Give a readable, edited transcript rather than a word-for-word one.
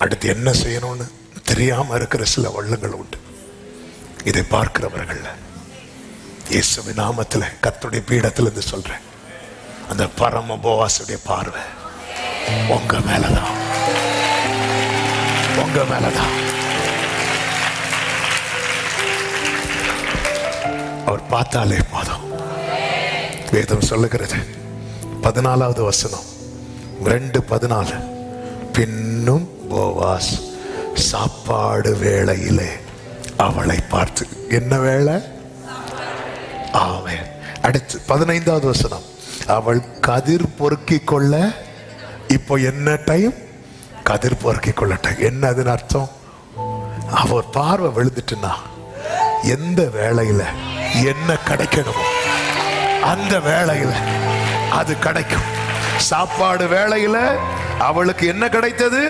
அடுத்து என்ன செய்யணும்னு தெரியாம இருக்கிற சில வள்ளங்கள் உண்டு. இதை பார்க்கிறவர்கள் இயேசுவின் நாமத்துல கர்த்தருடைய பீடத்துல இருந்து சொல்றேன், அந்த பரம போவாசுடைய பார்வை உங்க மேலதான், உங்க மேலதான். அவர் பார்த்தாலே போதும். வேதம் சொல்லுகிறது 14வது வசனம் 2:14, பின்னும் போவாஸ் சாப்பாடு வேளையிலே அவளை பார்த்து, என்ன வேளை? ஆமென். அடுத்து 15வது வசனம், அவள் கதிர் பொறுக்கி கொள்ள, இப்போ என்ன டைம்? கதிர் பொறுக்கி கொள்ள டைம். என்ன அதுன்னு அர்த்தம்? அவர் பார்வை விழுந்துட்டுனா எந்த வேளையில என்ன கிடைக்கணுமோ அந்த வேளையில அது கிடைக்கும். சாப்பாடு வேளையில அவளுக்கு என்ன கிடைத்தது?